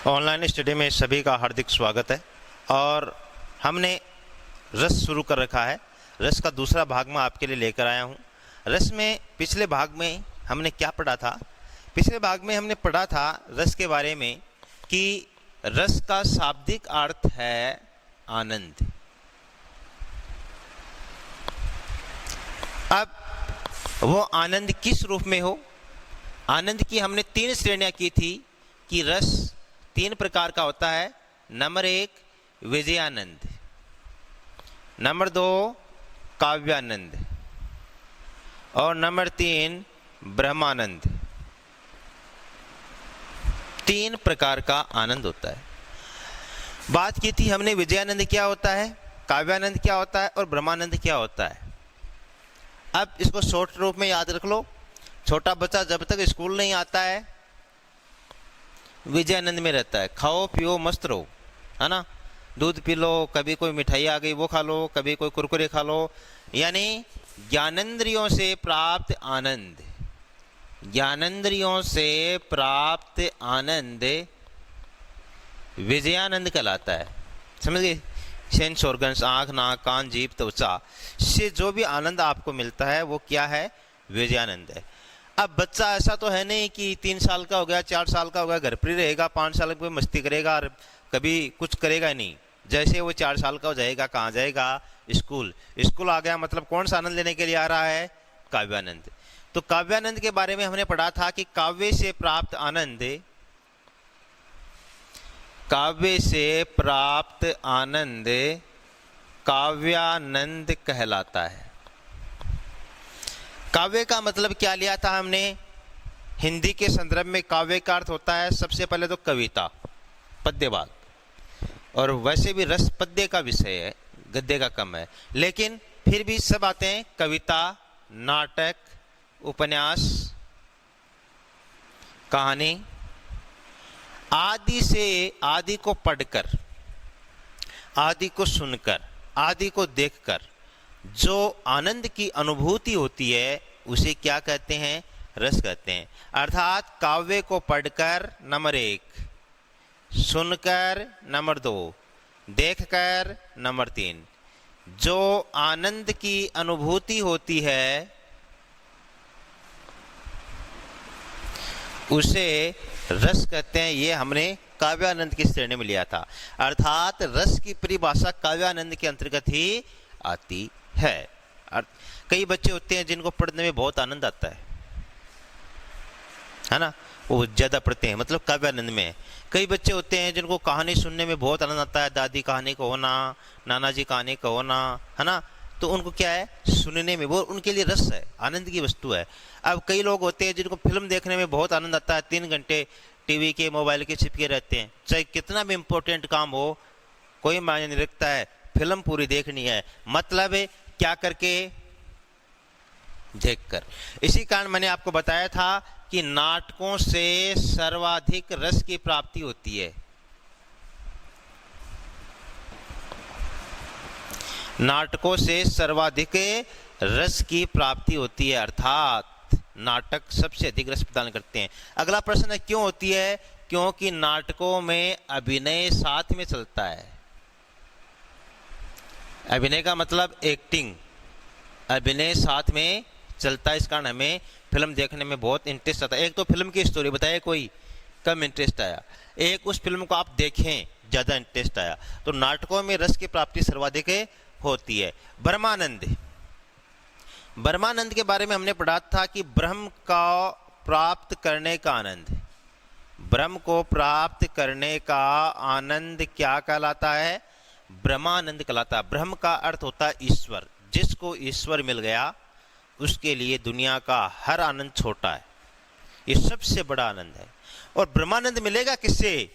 Online study में सभी का हार्दिक स्वागत है। और हमने रस शुरू कर रखा है। रस का दूसरा भाग मैं आपके लिए लेकर आया हूँ। रस में पिछले भाग में हमने क्या पढ़ा था? पिछले भाग में हमने पढ़ा था रस के बारे में कि रस का शाब्दिक अर्थ है आनंद। अब वो आनंद किस रूप में हो? आनंद की हमने 3 श्रेणियां की थी कि रस 3 प्रकार का होता है। नंबर 1 विजयानंद, नंबर 2 काव्यानंद और नंबर 3 ब्रह्मानंद। 3 प्रकार का आनंद होता है। बात की थी हमने विजयानंद क्या होता है, काव्यानंद क्या होता है और ब्रह्मानंद क्या होता है। अब इसको शॉर्ट रूप में याद रख लो। छोटा बच्चा जब तक स्कूल नहीं आता है विजयानंद में रहता है। खाओ पियो मस्त रहो, है ना। दूध पी लो, कभी कोई मिठाई आ गई वो खा लो, कभी कोई कुरकुरे खा लो। यानी ज्ञानेंद्रियों से प्राप्त आनंद, ज्ञानेंद्रियों से प्राप्त आनंद विजयानंद कहलाता है। समझ गए? सेंस ऑर्गन्स, आंख नाक कान जीभ त्वचा से जो भी आनंद आपको मिलता है वो क्या है? विजयानंद है। अब बच्चा ऐसा तो है नहीं कि 3 साल का हो गया, 4 साल का हो गया, घर पर ही रहेगा, 5 साल में मस्ती करेगा और कभी कुछ करेगा नहीं। जैसे वो 4 साल का हो जाएगा कहाँ जाएगा? स्कूल। स्कूल आ गया मतलब कौन सा आनंद लेने के लिए आ रहा है? काव्यानंद। तो काव्यानंद के बारे में हमने पढ़ा था कि काव्य से प्राप्त आनंद, काव्य से प्राप्त आनंद काव्यानंद कहलाता है। काव्य का मतलब क्या लिया था हमने? हिंदी के संदर्भ में काव्य का अर्थ होता है सबसे पहले तो कविता, पद्यवाद। और वैसे भी रस पद्य का विषय है, गद्य का कम है, लेकिन फिर भी सब आते हैं। कविता, नाटक, उपन्यास, कहानी आदि से, आदि को पढ़कर, आदि को सुनकर, आदि को देखकर जो आनंद की अनुभूति होती है उसे क्या कहते हैं? रस कहते हैं। अर्थात काव्य को पढ़कर नंबर 1, सुनकर नंबर 2, देखकर नंबर 3, जो आनंद की अनुभूति होती है उसे रस कहते हैं। ये हमने काव्यानंद की श्रेणी में लिया था। अर्थात रस की परिभाषा काव्यानंद के अंतर्गत ही आती है। कई बच्चे होते हैं जिनको पढ़ने में बहुत आनंद आता है ना, वो ज्यादा पढ़ते हैं, मतलब काव्यानंद में। कई बच्चे होते हैं जिनको कहानी सुनने में बहुत आनंद आता है, दादी कहानी को होना, नाना जी कहानी को होना, है ना। तो उनको क्या है? सुनने में, वो उनके लिए रस है, आनंद की वस्तु है। अब कई लोग होते हैं जिनको फिल्म देखने में बहुत आनंद आता है, 3 घंटे टीवी के मोबाइल के चिपके रहते हैं, चाहे कितना भी इंपॉर्टेंट काम हो, कोई मायने नहीं रखता है, फिल्म पूरी देखनी है। मतलब क्या करके? देखकर। इसी कारण मैंने आपको बताया था कि नाटकों से सर्वाधिक रस की प्राप्ति होती है। नाटकों से सर्वाधिक रस की प्राप्ति होती है, अर्थात नाटक सबसे अधिक रस प्रदान करते हैं। अगला प्रश्न है क्यों होती है? क्योंकि नाटकों में अभिनय साथ में चलता है। अभिनय का मतलब एक्टिंग, अभिनय साथ में चलता है। इस कारण हमें फिल्म देखने में बहुत इंटरेस्ट आता है। एक तो फिल्म की स्टोरी बताए कोई, कम इंटरेस्ट आया। एक उस फिल्म को आप देखें, ज्यादा इंटरेस्ट आया। तो नाटकों में रस की प्राप्ति सर्वाधिक होती है। ब्रह्मानंद, ब्रह्मानंद के बारे में हमने पढ़ा था कि ब्रह्म का प्राप्त करने का आनंद, ब्रह्म को प्राप्त करने का आनंद क्या कहलाता है? ब्रह्मानंद कहलाता है। ब्रह्म का अर्थ होता है ईश्वर। जिसको ईश्वर मिल गया उसके लिए दुनिया का हर आनंद छोटा है, ये सबसे बड़ा आनंद है। और ब्रह्मानंद मिलेगा किससे?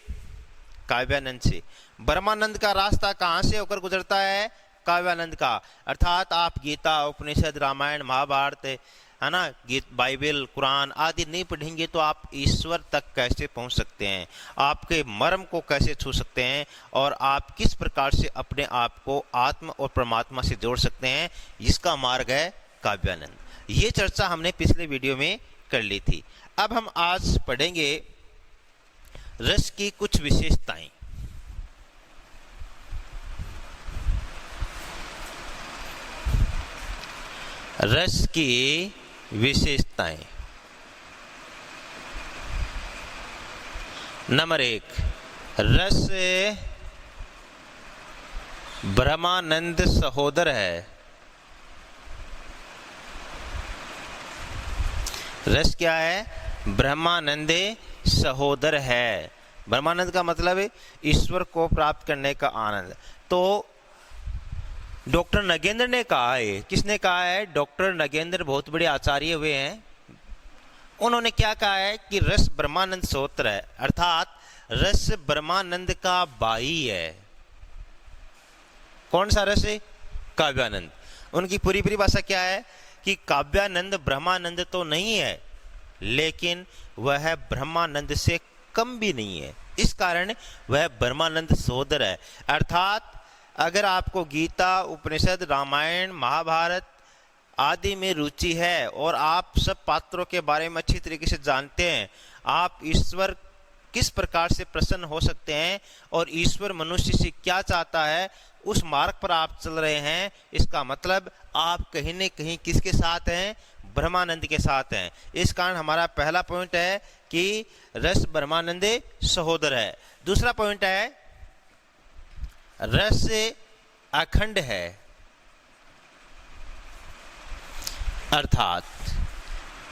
काव्यानंद से। ब्रह्मानंद का रास्ता कहां से होकर गुजरता है? काव्यानंद का। अर्थात आप गीता, उपनिषद, रामायण, महाभारत, है ना, गीत, बाइबल, कुरान आदि नहीं पढ़ेंगे तो आप ईश्वर तक कैसे पहुंच सकते हैं? आपके मर्म को कैसे छू सकते हैं? और आप किस प्रकार से अपने आप को आत्म और परमात्मा से जोड़ सकते हैं? इसका मार्ग है काव्यानंद। ये चर्चा हमने पिछले वीडियो में कर ली थी। अब हम आज पढ़ेंगे रस की कुछ विशेषताएं। रस की विशेषताएं। नंबर 1, रस ब्रह्मानंद सहोदर है। रस क्या है? ब्रह्मानंद सहोदर है। ब्रह्मानंद का मतलब है ईश्वर को प्राप्त करने का आनंद। तो डॉक्टर नगेंद्र ने कहा है, किसने कहा है? डॉक्टर नगेंद्र बहुत बड़े आचार्य हुए हैं। उन्होंने क्या कहा है कि रस ब्रह्मानंद सहोदर है, अर्थात रस ब्रह्मानंद का भाई है। कौन सा रस है? काव्यानंद। उनकी पूरी भाषा क्या है कि काव्यानंद ब्रह्मानंद तो नहीं है, लेकिन वह ब्रह्मानंद से कम भी नहीं है, इस कारण वह ब्रह्मानंद सहोदर है। अर्थात अगर आपको गीता, उपनिषद, रामायण, महाभारत आदि में रुचि है और आप सब पात्रों के बारे में अच्छी तरीके से जानते हैं, आप ईश्वर किस प्रकार से प्रसन्न हो सकते हैं और ईश्वर मनुष्य से क्या चाहता है, उस मार्ग पर आप चल रहे हैं, इसका मतलब आप कहीं न कहीं किसके साथ हैं? ब्रह्मानंद के साथ हैं। इस कारण हमारा पहला पॉइंट है कि रस ब्रह्मानंद सहोदर है। दूसरा पॉइंट है रस अखंड है, अर्थात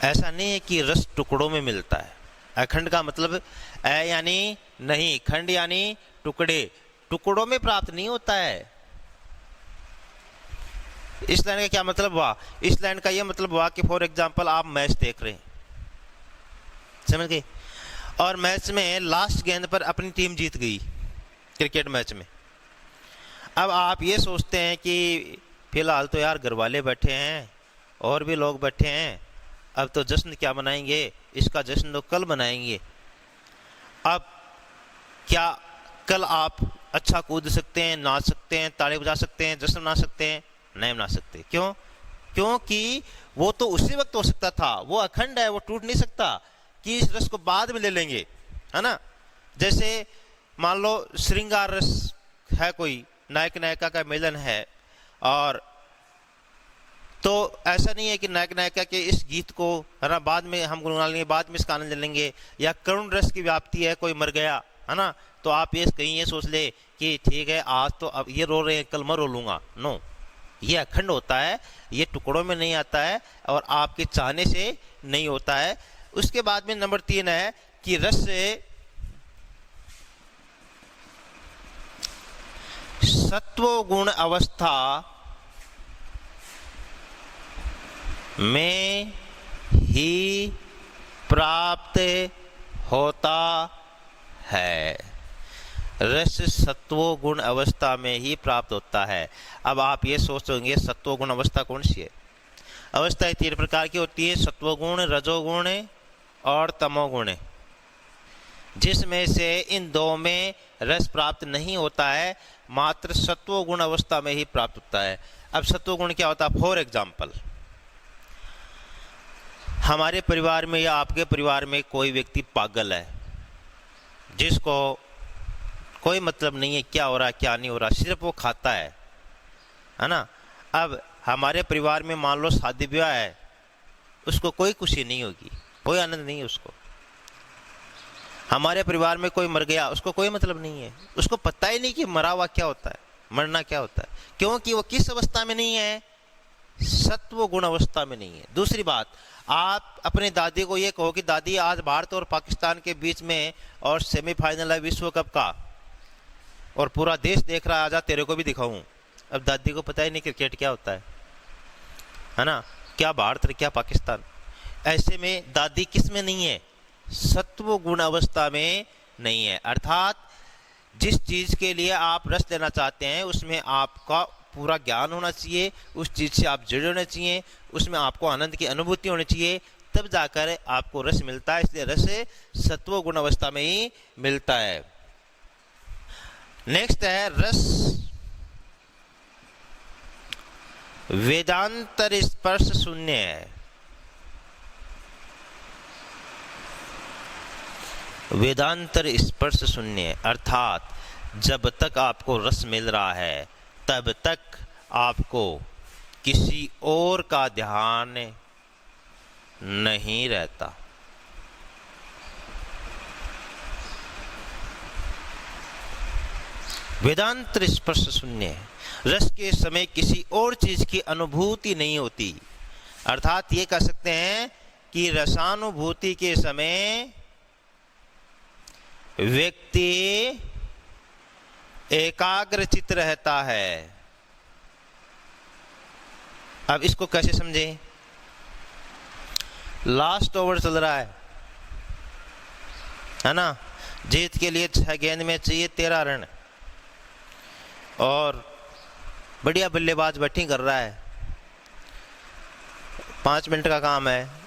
ऐसा नहीं है कि रस टुकड़ों में मिलता है। अखंड का मतलब यानी नहीं, खंड यानी टुकड़े, टुकड़ों में प्राप्त नहीं होता है। इस लाइन का क्या मतलब हुआ? इस लाइन का यह मतलब हुआ कि फॉर एग्जांपल आप मैच देख रहे हैं, समझ गए, और मैच में लास्ट गेंद पर अपनी टीम जीत गई, क्रिकेट मैच में। अब आप ये सोचते हैं कि फिलहाल तो यार घर वाले बैठे हैं और भी लोग बैठे हैं, अब तो जश्न क्या मनाएंगे, इसका जश्न तो कल मनाएंगे। अब क्या कल आप अच्छा कूद सकते हैं, नाच सकते हैं, ताली बजा सकते हैं, जश्न मना सकते हैं? नहीं मना सकते। क्यों? क्योंकि वो तो उसी वक्त हो सकता था, वो अखंड है, वो टूट नहीं सकता कि इस रस को बाद में ले लेंगे, है ना। जैसे मान लो श्रृंगार रस है, कोई नायक नायिका का मिलन है, और तो ऐसा नहीं है कि नायक नायिका के इस गीत को है ना बाद में हम गुनगुना लेंगे, बाद में इसका आनंद ले लेंगे। या करुण रस की व्याप्ति है, कोई मर गया है ना, तो आप ये कहीं ये सोच ले कि ठीक है आज तो अब ये रो रहे हैं, कल मैं रो लूंगा। नो, ये अखंड होता है, ये टुकड़ों में नहीं आता है और आपके चाहने से नहीं होता है। उसके बाद में नंबर 3 है कि रस सत्व गुण अवस्था में ही प्राप्त होता है। रस सत्व गुण अवस्था में ही प्राप्त होता है। अब आप ये सोचोगे सत्व गुण अवस्था कौन सी है? अवस्था 3 प्रकार की होती है, सत्वगुण, रजोगुण और तमोगुण, जिसमें से इन 2 में रस प्राप्त नहीं होता है, मात्र सत्व गुण अवस्था में ही प्राप्त होता है। अब सत्व गुण क्या होता है? फॉर एग्जाम्पल, हमारे परिवार में या आपके परिवार में कोई व्यक्ति पागल है, जिसको कोई मतलब नहीं है क्या हो रहा है क्या नहीं हो रहा, सिर्फ वो खाता है ना। अब हमारे परिवार में मान लो शादी ब्याह है, उसको कोई खुशी नहीं होगी, कोई आनंद नहीं है उसको। हमारे परिवार में कोई मर गया, उसको कोई मतलब नहीं है, उसको पता ही नहीं कि मरा हुआ क्या होता है, मरना क्या होता है, क्योंकि वो किस अवस्था में नहीं है? सत्व गुण अवस्था में नहीं है। दूसरी बात, आप अपने दादी को ये कहो कि दादी आज भारत और पाकिस्तान के बीच में और सेमीफाइनल है विश्व कप का और पूरा देश देख रहा है, आजा तेरे को भी दिखाऊं। अब दादी को पता ही नहीं क्रिकेट क्या होता है ना, क्या भारत क्या पाकिस्तान। ऐसे में दादी किस में नहीं है? सत्व गुण अवस्था में नहीं है। अर्थात जिस चीज के लिए आप रस लेना चाहते हैं उसमें आपका पूरा ज्ञान होना चाहिए, उस चीज से आप जुड़े होने चाहिए, उसमें आपको आनंद की अनुभूति होनी चाहिए, तब जाकर आपको रस मिलता है। इसलिए रस सत्व गुण अवस्था में ही मिलता है। नेक्स्ट है रस वेदांतर स्पर्श शून्य है। वेदांतर स्पर्श शून्य, अर्थात जब तक आपको रस मिल रहा है तब तक आपको किसी और का ध्यान नहीं रहता। वेदांतर स्पर्श शून्य है, रस के समय किसी और चीज की अनुभूति नहीं होती। अर्थात ये कह सकते हैं कि रसानुभूति के समय व्यक्ति एकाग्रचित्त रहता है। अब इसको कैसे समझे? लास्ट ओवर चल रहा है ना, जीत के लिए 6 गेंद में चाहिए 13 रन और बढ़िया बल्लेबाज बैटिंग कर रहा है, 5 मिनट का काम है।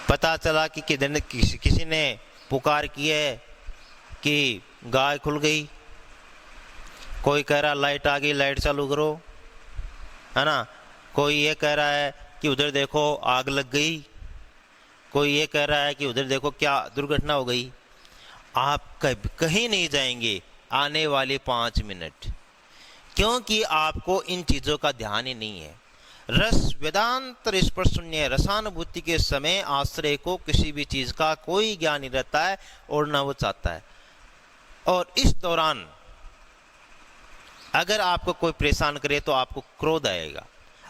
पता चला कि किसी ने पुकार की है कि गाय खुल गई, कोई कह रहा लाइट आ गई, लाइट चालू करो, है ना, कोई ये कह रहा है कि उधर देखो आग लग गई, कोई ये कह रहा है कि उधर देखो क्या दुर्घटना हो गई। आप कहीं नहीं जाएंगे आने वाले 5 मिनट, क्योंकि आपको इन चीजों का ध्यान ही नहीं है। रस वेदांतर स्पर्श शून्य, रसानुभूति के समय आश्रय को किसी भी चीज का कोई ज्ञान नहीं रहता है और न वो चाहता है। और इस दौरान अगर आपको कोई परेशान करे तो आपको क्रोध आएगा।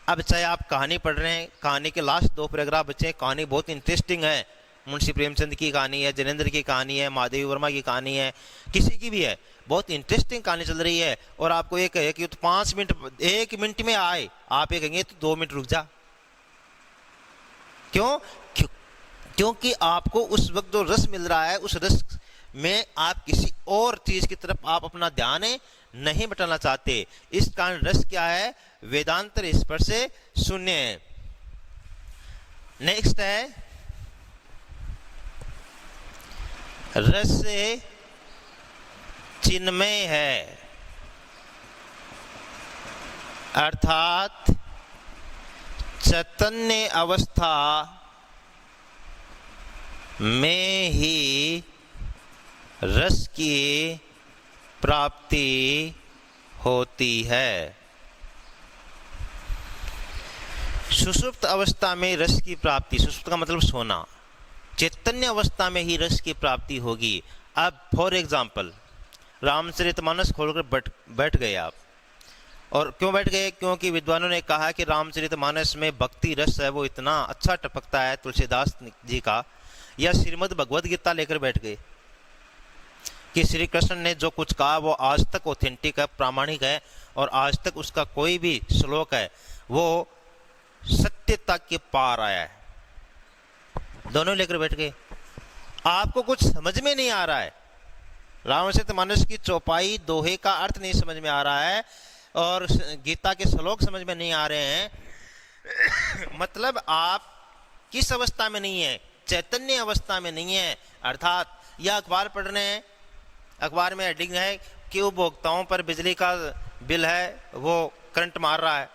अब चाहे आप कहानी पढ़ रहे हैं, कहानी के लास्ट 2 पैराग्राफ बचे, कहानी बहुत इंटरेस्टिंग है, मुंशी प्रेमचंद की कहानी है, जैनेन्द्र की कहानी है, महादेवी वर्मा की कहानी है, किसी की भी है, बहुत इंटरेस्टिंग कहानी चल रही है, और आपको ये कहे कि तो 5 मिनट 1 मिनट में आए, आप ये कहेंगे तो 2 मिनट रुक जा। क्योंकि आपको उस वक्त जो रस मिल रहा है उस रस में आप किसी और चीज की तरफ आप अपना ध्यान नहीं बटाना चाहते। इस कारण रस क्या है? वेदांतर स्पर्श शून्य है। नेक्स्ट है रस चिन्मय है, अर्थात चैतन्य अवस्था में ही रस की प्राप्ति होती है। सुषुप्त अवस्था में रस की प्राप्ति, सुषुप्त का मतलब सोना, चैतन्य अवस्था में ही रस की प्राप्ति होगी। अब फॉर एग्जाम्पल रामचरितमानस खोलकर बैठ गए आप, और क्यों बैठ गए? क्योंकि विद्वानों ने कहा कि रामचरितमानस में भक्ति रस है वो इतना अच्छा टपकता है तुलसीदास जी का, या श्रीमद् भगवद गीता लेकर बैठ गए कि श्री कृष्ण ने जो कुछ कहा वो आज तक ऑथेंटिक है, प्रामाणिक है, और आज तक उसका कोई भी श्लोक है वो सत्यता के पार आया है। दोनों लेकर बैठ गए, आपको कुछ समझ में नहीं आ रहा है, रामचरितमानस की चौपाई दोहे का अर्थ नहीं समझ में आ रहा है, और गीता के श्लोक समझ में नहीं आ रहे हैं। मतलब आप किस अवस्था में नहीं है? चैतन्य अवस्था में नहीं है। अर्थात यह अखबार पढ़ रहे हैं, अखबार में हेडिंग है कि उपभोक्ताओं पर बिजली का बिल है वो करंट मार रहा है।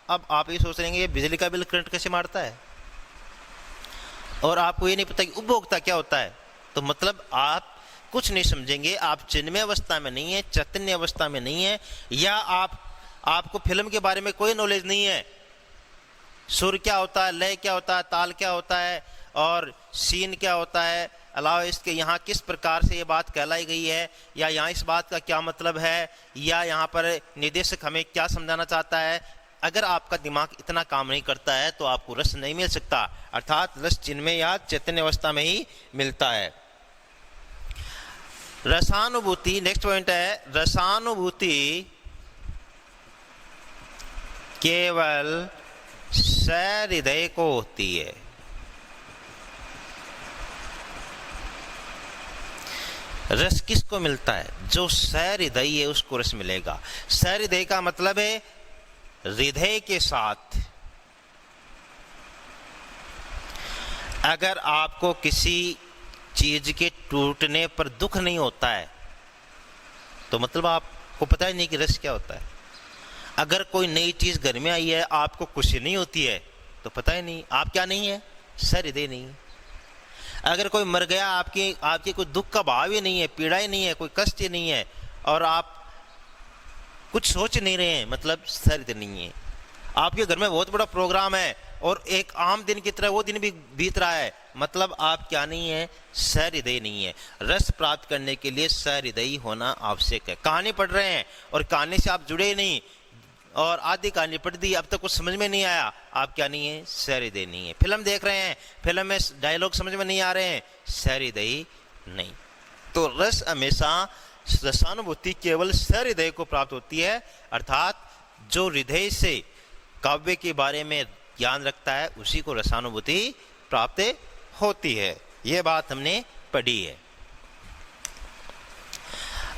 अब आप ये सोच रहे हैं बिजली का बिल करंट कैसे मारता है, और आपको ये नहीं पता कि उपभोक्ता क्या होता है। तो मतलब आप कुछ नहीं समझेंगे, आप चिन्मय अवस्था में नहीं है, चैतन्य अवस्था में नहीं है, या आपको फिल्म के बारे में कोई नॉलेज नहीं है, सुर क्या होता है, लय क्या होता है, ताल क्या होता है, और सीन क्या होता है, अलावा इसके यहाँ किस प्रकार से ये बात कहलाई गई है, या यहाँ इस बात का क्या मतलब है, या यहाँ पर निर्देशक हमें क्या समझाना चाहता है। अगर आपका दिमाग इतना काम नहीं करता है तो आपको रस नहीं मिल सकता। अर्थात रस चिन्मय या चैतन्य अवस्था में ही मिलता है। रसानुभूति, नेक्स्ट पॉइंट है रसानुभूति केवल सहृदय को होती है। रस किसको मिलता है? जो सहृदयी है उसको रस मिलेगा। सहृदय का मतलब है हृदय के साथ। अगर आपको किसी चीज के टूटने पर दुख नहीं होता है तो मतलब आपको पता ही नहीं कि रस क्या होता है। अगर कोई नई चीज घर में आई है आपको खुशी नहीं होती है तो पता ही नहीं, आप क्या नहीं है? सहृदय नहीं है। अगर कोई मर गया, आपकी आपकी कोई दुख का भाव ही नहीं है, पीड़ा ही नहीं है, कोई कष्ट ही नहीं है, और आप कुछ सोच नहीं रहे हैं, मतलब सहृदय नहीं है। आपके घर में बहुत बड़ा प्रोग्राम है और एक आम दिन की तरह वो दिन भी बीत रहा है, मतलब आप क्या नहीं है, सहृदय नहीं है। रस प्राप्त करने के लिए सहृदयी होना आवश्यक है। कहानी पढ़ रहे हैं और कहानी से आप जुड़े नहीं, और आधी कहानी पढ़ दी, अब तक कुछ समझ में नहीं आया, आप क्या नहीं है, सहृदय नहीं है। फिल्म देख रहे हैं, फिल्म में डायलॉग समझ में नहीं आ रहे हैं, सहृदयी नहीं। तो रस हमेशा, रसानुभूति केवल सहृदय को प्राप्त होती है, अर्थात जो हृदय से काव्य के बारे में ज्ञान रखता है उसी को रसानुभूति प्राप्त होती है। यह बात हमने पढ़ी है।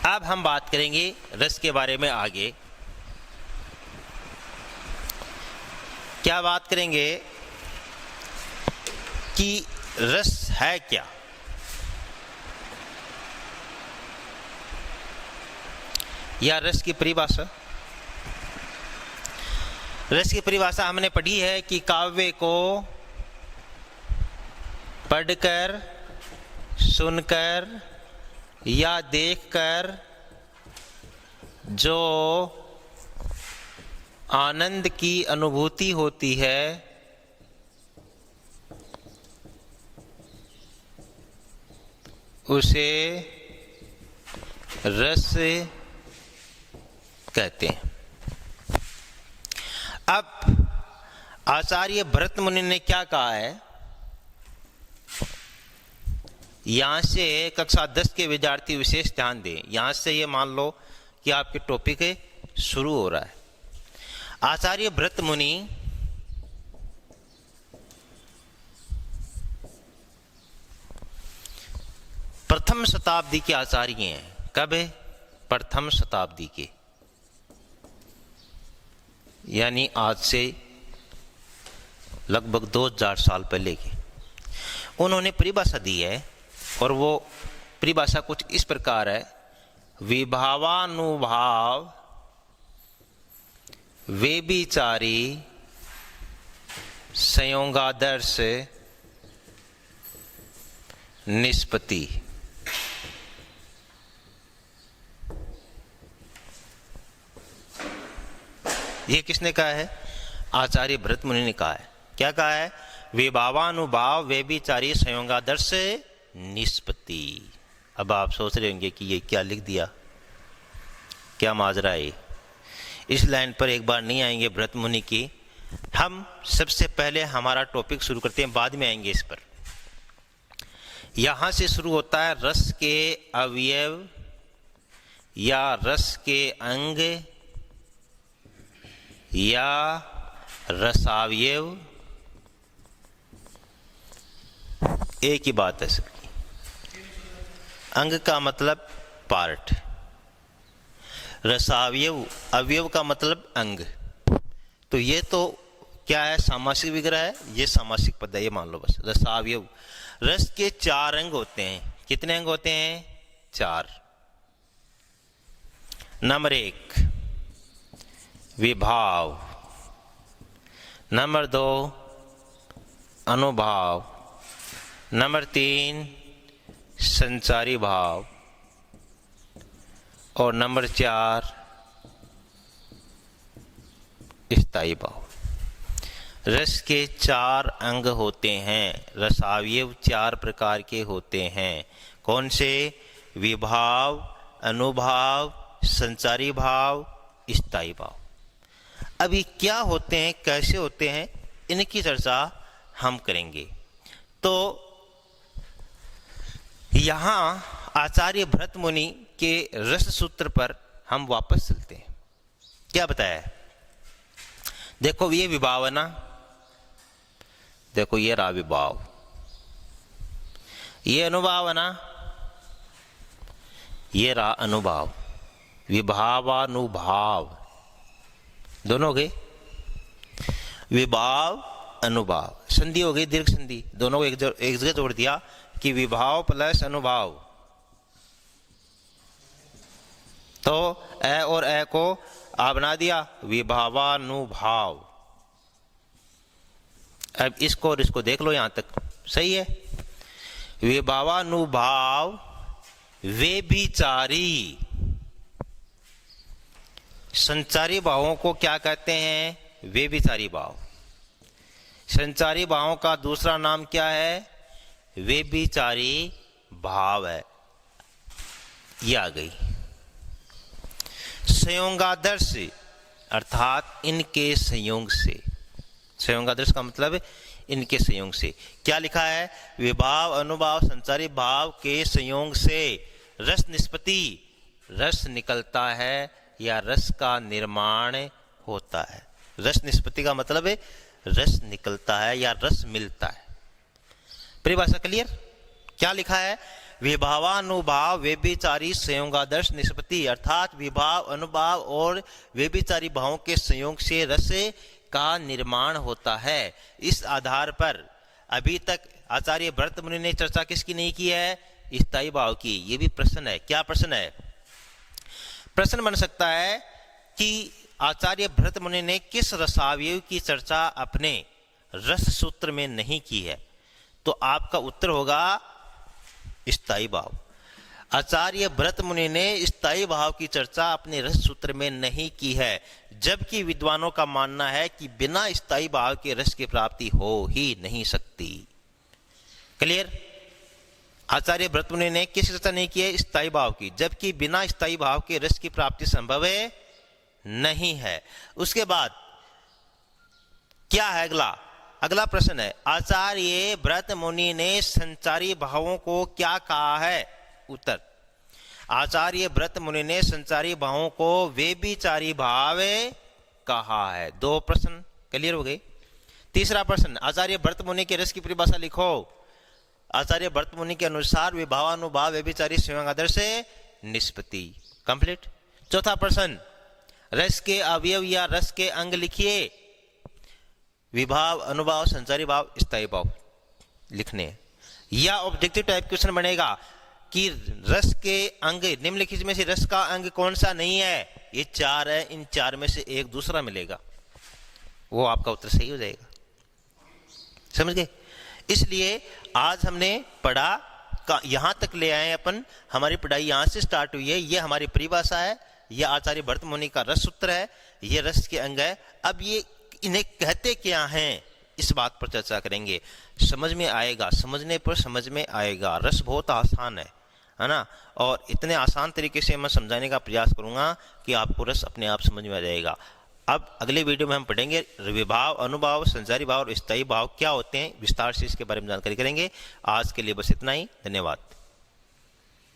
अब हम बात करेंगे रस के बारे में आगे। क्या बात करेंगे कि रस है क्या। या रस की परिभाषा, रस की परिभाषा हमने पढ़ी है कि काव्य को पढ़कर, सुनकर या देखकर जो आनंद की अनुभूति होती है उसे रस कहते हैं। अब आचार्य भरत मुनि ने क्या कहा है, यहां से कक्षा 10 के विद्यार्थी विशेष ध्यान दें। यहां से ये मान लो कि आपके टॉपिक शुरू हो रहा है। आचार्य भरत मुनि प्रथम शताब्दी के आचार्य हैं। कब है? प्रथम शताब्दी के, यानी आज से लगभग 2000 साल पहले के। उन्होंने परिभाषा दी है और वो परिभाषा कुछ इस प्रकार है, विभावानुभाव व्यभिचारी संयोगादर्श निष्पत्ति। ये किसने कहा है? आचार्य भरत मुनि ने कहा है। क्या कहा है? विभावानुभाव व्यभिचारी संयोगादर्श निष्पत्ति। अब आप सोच रहे होंगे कि ये क्या लिख दिया, क्या माजरा है। इस लाइन पर एक बार नहीं आएंगे भरत मुनि की। हम सबसे पहले हमारा टॉपिक शुरू करते हैं, बाद में आएंगे इस पर। यहां से शुरू होता है रस के अवयव या रस के अंग या रसावयव, एक ही बात है सबकी। अंग का मतलब पार्ट, रसावयव अवयव का मतलब अंग। तो ये तो क्या है? सामासिक विग्रह है, ये सामासिक पद है, ये मान लो बस। रसावयव, रस के 4 अंग होते हैं। कितने अंग होते हैं? 4। नंबर 1 विभाव, नंबर 2 अनुभाव, नंबर 3 संचारी भाव, और नंबर 4 स्थायी भाव। रस के 4 अंग होते हैं। रसावयव 4 प्रकार के होते हैं। कौन से? विभाव, अनुभाव, संचारी भाव, स्थायी भाव। अभी क्या होते हैं, कैसे होते हैं, इनकी चर्चा हम करेंगे। तो यहां आचार्य भरत मुनि के रस सूत्र पर हम वापस चलते हैं। क्या बताया है? देखो ये विभाव है ना, देखो ये रहा विभाव, ये अनुभाव है ना, ये रहा अनुभाव। विभावानुभाव दोनों हो गए। विभाव अनुभाव, संधि हो गई, दीर्घ संधि, दोनों को एक जगह जोड़ दिया कि विभाव प्लस अनुभाव। तो ए और ए को आ बना दिया विभावानुभाव। अब इसको और इसको देख लो, यहां तक सही है। विभावानुभाव व्यभिचारी। संचारी भावों को क्या कहते हैं? व्यभिचारी भाव। संचारी भावों का दूसरा नाम क्या है? व्यभिचारी भाव है। ये आ गई। संयोगादर्श अर्थात इनके संयोग से। संयोगादर्श का मतलब इनके संयोग से। क्या लिखा है? विभाव अनुभाव संचारी भाव के संयोग से रस निष्पत्ति, रस निकलता है या रस का निर्माण होता है। रस निष्पत्ति का मतलब है रस निकलता है या रस मिलता है। परिभाषा क्लियर? क्या लिखा है? विभावानुभाव व्यभिचारी संयोगादर्श निष्पत्ति अर्थात विभाव अनुभाव और व्यभिचारी भावों के संयोग से रस का निर्माण होता है। इस आधार पर अभी तक आचार्य भरत मुनि ने चर्चा किसकी नहीं की है? स्थायी भाव की। ये भी प्रश्न है। क्या प्रश्न है? प्रश्न बन सकता है कि आचार्य भरत मुनि ने किस रसावयव की चर्चा अपने रस सूत्र में नहीं की है? तो आपका उत्तर होगा स्थायी भाव। आचार्य भरत मुनि ने स्थायी भाव की चर्चा अपने रस सूत्र में नहीं की है, जबकि विद्वानों का मानना है कि बिना स्थायी भाव के रस की प्राप्ति हो ही नहीं सकती। क्लियर? आचार्य भरत मुनि ने किस चर्चा नहीं की है? स्थायी भाव की, जबकि बिना स्थायी भाव के रस की प्राप्ति संभव है नहीं है। उसके बाद क्या है? अगला प्रश्न है, आचार्य भरत मुनि ने संचारी भावों को क्या कहा है? उत्तर, आचार्य भरत मुनि ने संचारी भावों को व्यभिचारी भाव कहा है। दो प्रश्न क्लियर हो गए। तीसरा प्रश्न, आचार्य भरत मुनि के रस की परिभाषा लिखो। आचार्य भरत मुनि के अनुसार विभावानुभाव व्यभिचारी संयोगादर्श निष्पत्ति। कंप्लीट। चौथा प्रश्न, रस के अवयव या रस के अंग लिखिए। विभाव अनुभाव संचारी भाव स्थायी भाव लिखने। या ऑब्जेक्टिव टाइप क्वेश्चन बनेगा कि रस के अंग निम्नलिखित में से रस का अंग कौन सा नहीं है? ये चार है, इन चार में से एक दूसरा मिलेगा, वो आपका उत्तर सही हो जाएगा। समझ गए? इसलिए आज हमने पढ़ा यहां तक ले आए अपन। हमारी पढ़ाई यहां से स्टार्ट हुई है। ये हमारी परिभाषा है, यह आचार्य भरत मुनि का रस सूत्र है, ये रस के अंग है। अब ये इन्हें कहते क्या हैं, इस बात पर चर्चा करेंगे। समझ में आएगा, समझने पर समझ में आएगा। रस बहुत आसान है ना, और इतने आसान तरीके से मैं समझाने का प्रयास करूंगा कि आपको रस अपने आप समझ में आ जाएगा। अब अगले वीडियो में हम पढ़ेंगे विभाव अनुभाव संचारी भाव और स्थायी भाव क्या होते हैं। विस्तार से इसके बारे में जानकारी करेंगे। आज के लिए बस इतना ही। धन्यवाद।